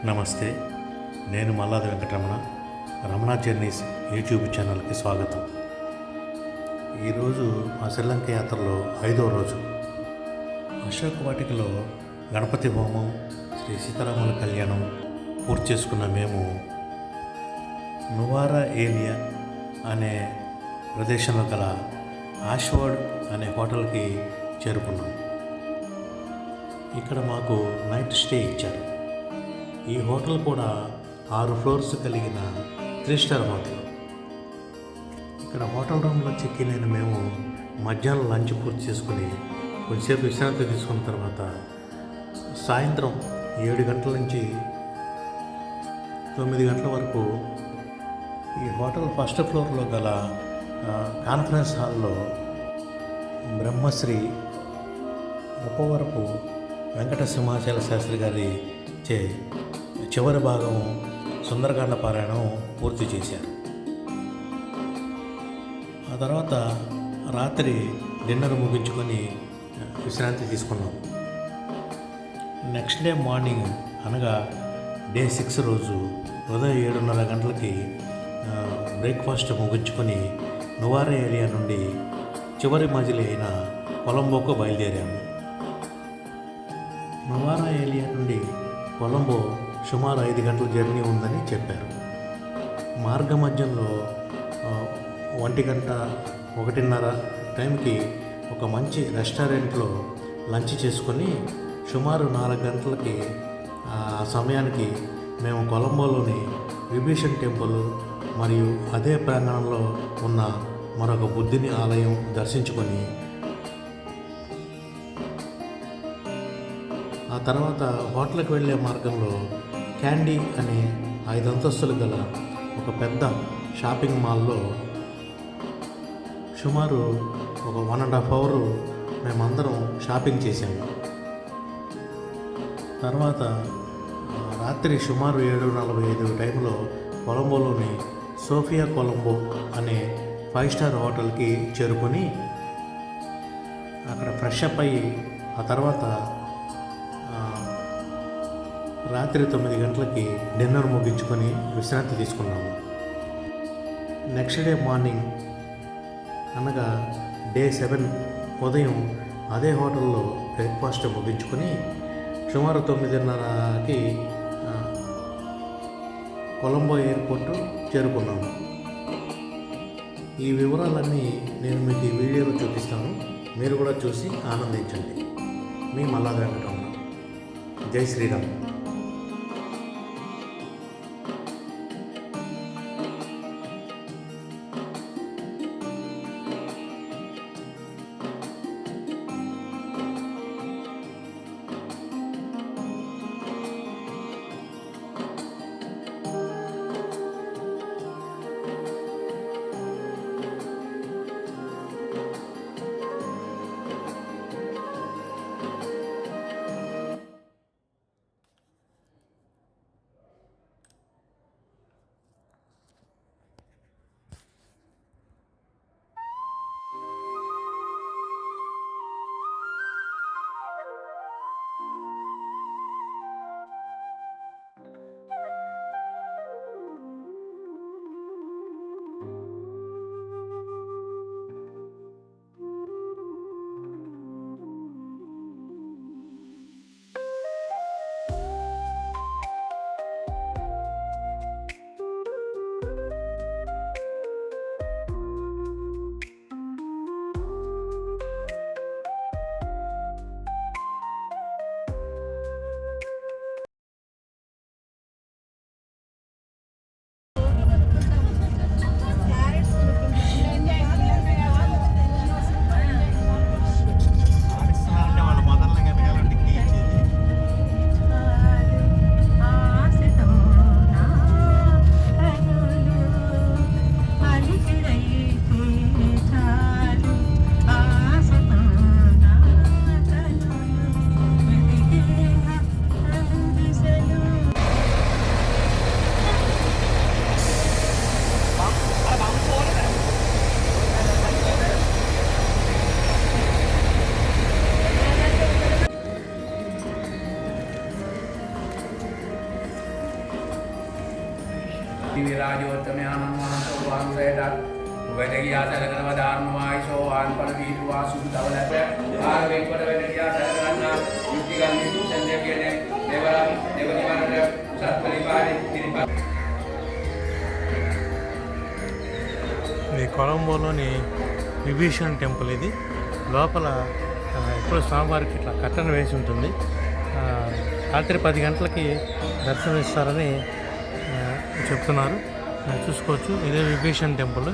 నమస్తే. నేను Malladi Venkataramana. Ramana journeys YouTube ఛానల్కి స్వాగతం. ఈరోజు మా శ్రీలంక యాత్రలో 5వ రోజు. అశోక వాటికలో గణపతి హోమం, శ్రీ సీతారాముల కళ్యాణం పూర్తి చేసుకున్న మేము నువారా ఏలియా అనే ప్రదేశంలో గల ఆష్వర్డ్ అనే హోటల్కి చేరుకున్నాం. ఇక్కడ మాకు నైట్ స్టే ఇచ్చారు. ఈ హోటల్ కూడా 6 ఫ్లోర్స్ కలిగిన 3 స్టార్ హోటల్. ఇక్కడ హోటల్ రూమ్లో చెక్ ఇన్ అయిన మేము మధ్యాహ్నం లంచ్ పూర్తి చేసుకుని కొద్దిసేపు విశ్రాంతి తీసుకున్న తర్వాత సాయంత్రం 7 గంటల నుంచి 9 గంటల వరకు ఈ హోటల్ ఫస్ట్ ఫ్లోర్లో గల కాన్ఫరెన్స్ హాల్లో బ్రహ్మశ్రీ ముప్పవరపు వెంకట సింహాచల శాస్త్రి గారి చివరి భాగం సుందరకాండ పారాయణం పూర్తి చేశారు. ఆ తర్వాత రాత్రి డిన్నర్ ముగించుకొని విశ్రాంతి తీసుకున్నాం. నెక్స్ట్ డే మార్నింగ్ అనగా డే 6 రోజు ఉదయం 7:30 గంటలకి బ్రేక్ఫాస్ట్ ముగించుకొని నువారా ఏరియా నుండి చివరి మజిలీ అయిన కొలంబోకు బయలుదేరాము. నువారా ఏరియా నుండి కొలంబో సుమారు 5 గంటల జర్నీ ఉందని చెప్పారు. మార్గ మధ్యంలో 1 గంట 1:30 టైంకి ఒక మంచి రెస్టారెంట్లో లంచ్ చేసుకొని సుమారు 4 గంటలకి ఆ సమయానికి మేము కొలంబోలోని విభీషణ్ టెంపుల్ మరియు అదే ప్రాంగణంలో ఉన్న మరొక బుద్ధుని ఆలయం దర్శించుకొని ఆ తర్వాత హోటల్కి వెళ్ళే మార్గంలో క్యాండీ అనే 5 అంతస్తులు గల ఒక పెద్ద షాపింగ్ మాల్లో సుమారు ఒక 1.5 అవర్ మేమందరం షాపింగ్ చేసాము. తర్వాత రాత్రి సుమారు 7:45 టైంలో కొలంబోలోని సోఫియా కొలంబో అనే 5 స్టార్ హోటల్కి చేరుకొని అక్కడ ఫ్రెష్ అప్ అయ్యి ఆ తర్వాత రాత్రి 9 గంటలకి డిన్నర్ ముగించుకొని విశ్రాంతి తీసుకున్నాము. నెక్స్ట్ డే మార్నింగ్ అనగా డే 7 ఉదయం అదే హోటల్లో బ్రేక్ఫాస్ట్ ముగించుకొని సుమారు 9:30కి కొలంబో ఎయిర్పోర్టు చేరుకున్నాము. ఈ వివరాలన్నీ నేను మీకు ఈ వీడియోలో చూపిస్తాను. మీరు కూడా చూసి ఆనందించండి. మీ మల్లాది వెంకటరమణ. జై శ్రీరామ్. ఇది కొలంబోలోని విభీషణ్ టెంపుల్. ఇది లోపల ఎప్పుడు స్వామివారికి ఇట్లా కట్టన వేసి ఉంటుంది. రాత్రి 10 గంటలకి దర్శనం ఇస్తారని చెప్తున్నారు. చూసుకోవచ్చు. ఇదే విభీషణ్ టెంపుల్.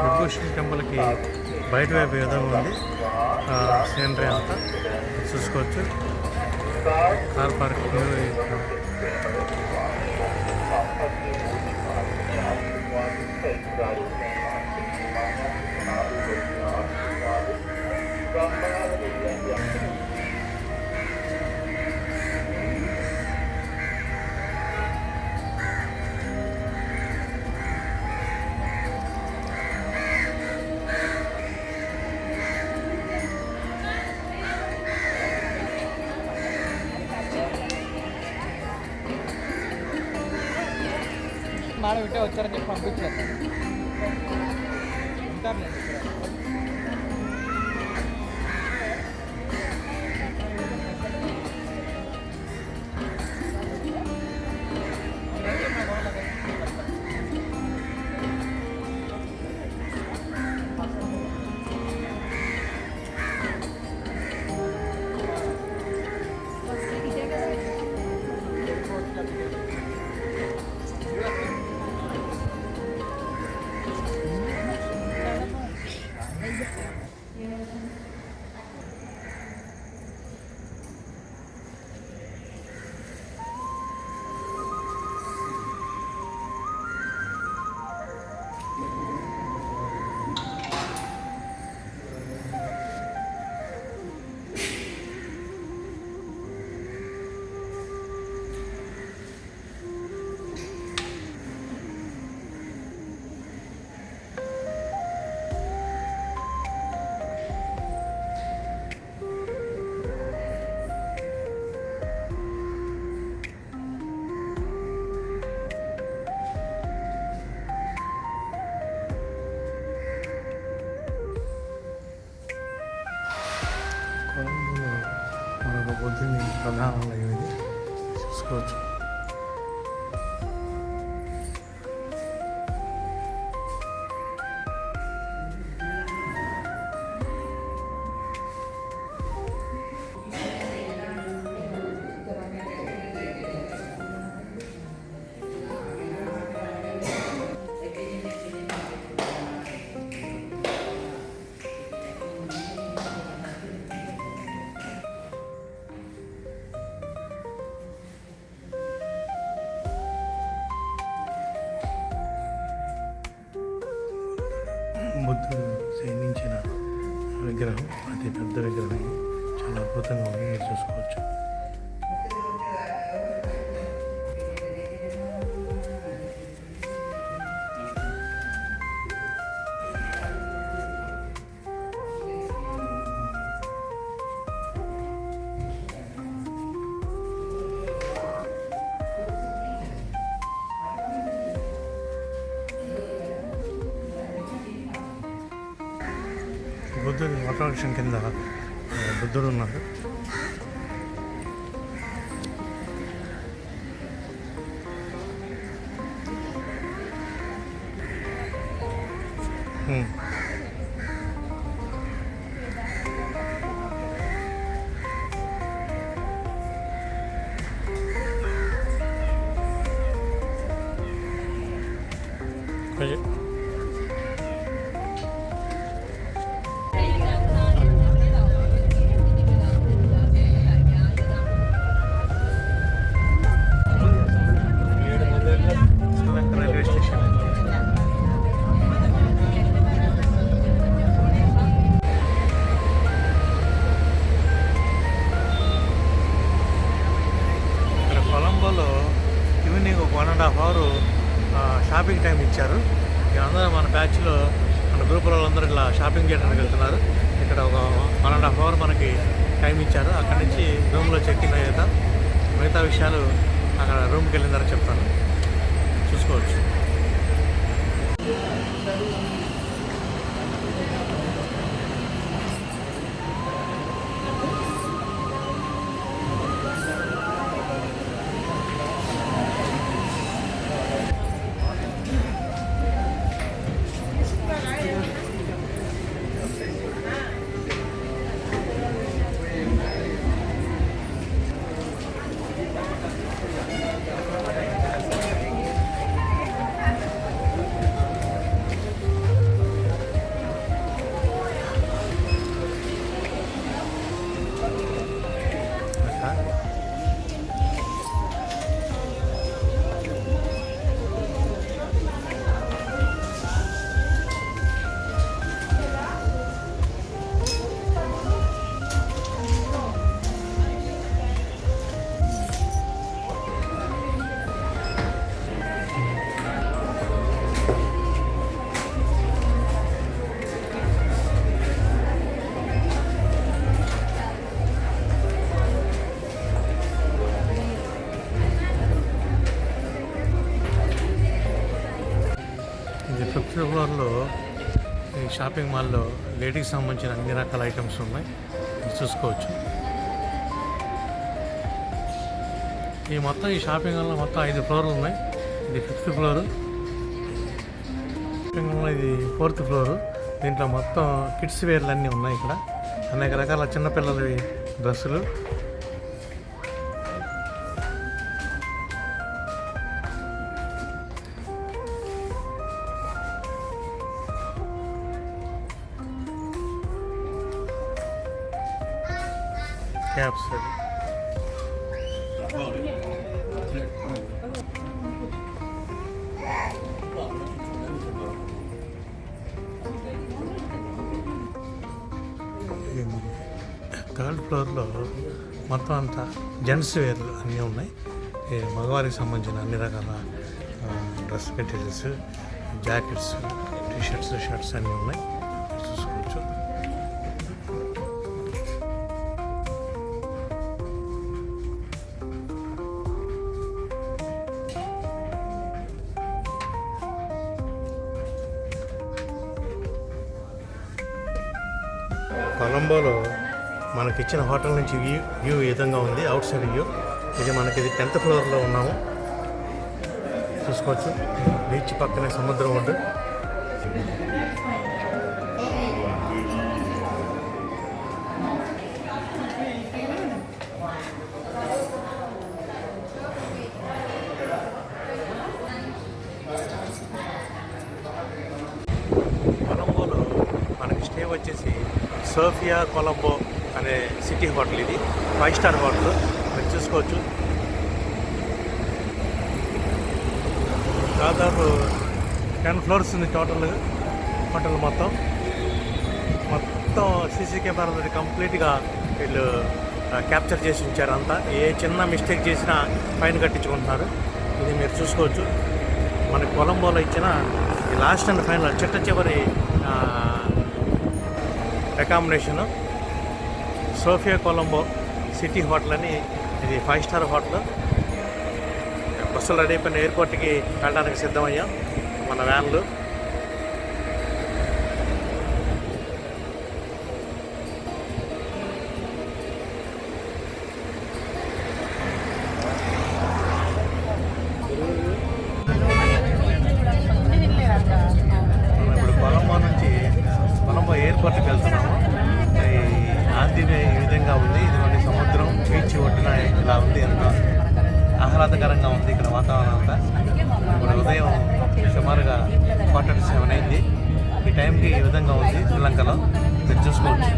విభూషణ్ టెంపుల్కి బయట వైపు విధంగా ఉంది సీనరీ అంతా చూసుకోవచ్చు. కార్ పార్కింగ్ మేడం ఇట్టే వచ్చారని చెప్పి పంపించారు. ఉంటారు కొలంబోలో మరొక బుద్ధుని ప్రధానాలయం ఇది చూసుకోవచ్చు. బుద్ధుడు శయనించిన విగ్రహం, అతి పెద్ద విగ్రహం, చాలా అద్భుతంగా ఉంది. మీరు చూసుకోవచ్చు. బుద్ధుడు వటవృక్షం కింద బుద్ధుడు ఉన్నాడు. Railway station. ఇక్కడ కొలంబోలో ఈవినింగ్ ఒక 1.5 hour షాపింగ్ టైం ఇచ్చారు. అందరూ మన బ్యాచ్లో మన గ్రూప్ వాళ్ళందరూ ఇట్లా షాపింగ్ చేయడానికి వెళ్తున్నారు. ఇక్కడ ఒక 1.5 hour మనకి టైం ఇచ్చారు. అక్కడి నుంచి రూమ్లో చెక్ ఇన్ అయ్యాక మిగతా విషయాలు అక్కడ రూమ్కి వెళ్ళిన తర్వాత చెప్తాను, చూసుకోవచ్చు. ఇది 5th floorలో ఈ షాపింగ్ మాల్లో లేడీస్కి సంబంధించిన అన్ని రకాల ఐటమ్స్ ఉన్నాయి, ఇది చూసుకోవచ్చు. ఈ షాపింగ్ మాల్లో మొత్తం 5 ఫ్లోర్లు ఉన్నాయి. ఇది 5th floor. షాపింగ్ మాల్లో ఇది 4th floor. దీంట్లో మొత్తం కిడ్స్ వేర్లు అన్నీ ఉన్నాయి. ఇక్కడ అనేక రకాల చిన్నపిల్లలవి డ్రెస్సులు, క్యాప్స్. థర్డ్ ఫ్లోర్లో మొత్తం అంతా జెంట్స్ వేర్లు అన్నీ ఉన్నాయి. మగవారికి సంబంధించిన అన్ని రకాల dress materials, jackets, t-shirts, shirts అన్నీ ఉన్నాయి, చూసుకోవచ్చు. కొలంబోలో మనకిచ్చిన హోటల్ నుంచి వ్యూ ఈ విధంగా ఉంది, అవుట్ సైడ్ వ్యూ. ఇది 10th floorలో ఉన్నాము, చూసుకోవచ్చు. బీచ్ పక్కనే సముద్రం ఒడ్డు. కొలంబోలో మనకి స్టే వచ్చేసి సోఫియా కొలంబో అనే సిటీ హోటల్. ఇది 5 star హోటల్, మీరు చూసుకోవచ్చు. దాదాపు 10 floors ఉంది టోటల్ హోటల్. మొత్తం సీసీ కెమెరాలు కంప్లీట్గా వీళ్ళు క్యాప్చర్ చేసి ఉంచారు. అంతా ఏ చిన్న మిస్టేక్ చేసినా ఫైన్ కట్టించుకుంటున్నారు. ఇది మీరు చూసుకోవచ్చు. మనకి కొలంబోలో ఇచ్చిన ఈ లాస్ట్ అండ్ ఫైనల్ చివరి accommodation Sofia Colombo city hotel అని. ఇది 5 star హోటల్. బస్సులు రెడీ అయిపోయిన ఎయిర్పోర్ట్కి వెళ్ళడానికి సిద్ధమయ్యాం మన వ్యాన్లు. ఇప్పుడు కొలంబో ఎయిర్పోర్ట్కి వెళ్తున్నాము. ఆంధ్ర ఈ విధంగా ఉంది. ఇది సముద్రం, బీచ్ ఒడ్డున ఇలా ఉంది. ఎంత ఆహ్లాదకరంగా ఉంది ఇక్కడ వాతావరణం అంతా. ఇప్పుడు ఉదయం సుమారుగా 6:45 అయింది. ఈ టైంకి ఈ విధంగా ఉంది శ్రీలంకలో, మీరు చూసుకోవచ్చు.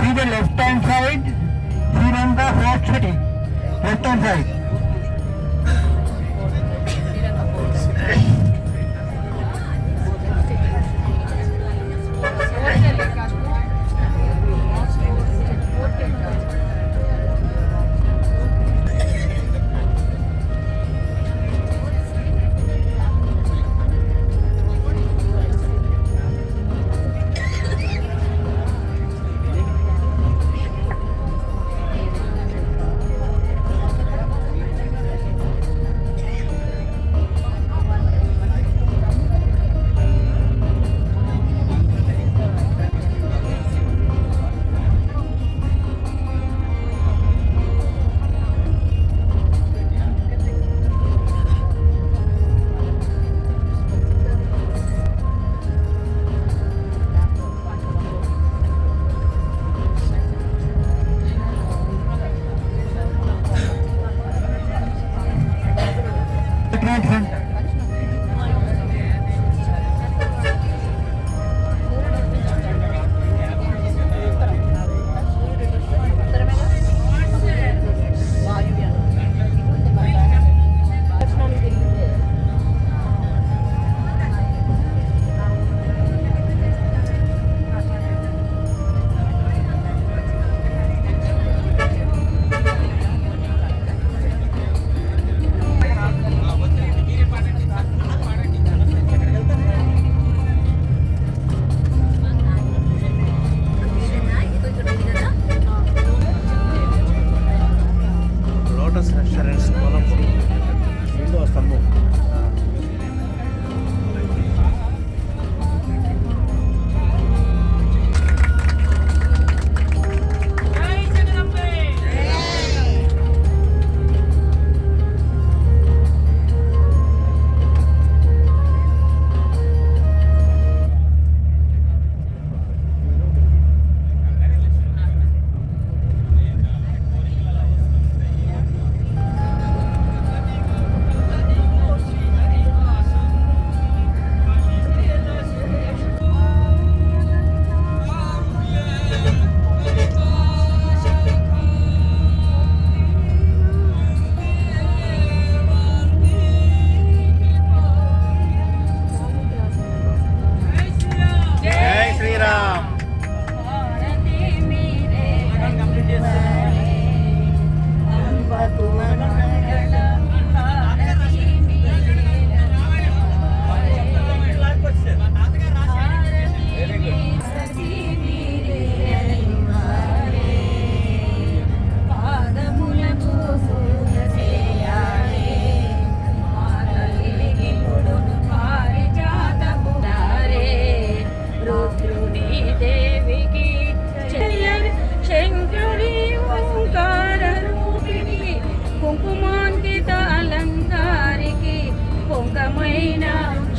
See the left hand side, Sri Lanka Fort City, left hand side.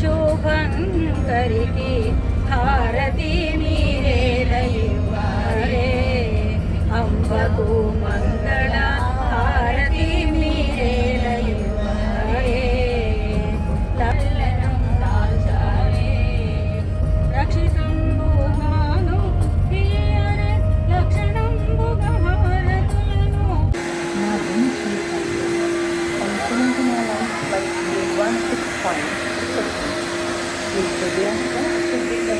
శుభంకరికి హారతి మీరేలయువారే అంబకు మంగళ హారతి మీరేలయువారే లల్లనం దాల్చారే రక్షితం భూమాను ప్రియరే లక్షణం భుగహారతులను నా గురించి అనుకున్నది నా life by 165 With the Bianca, to be the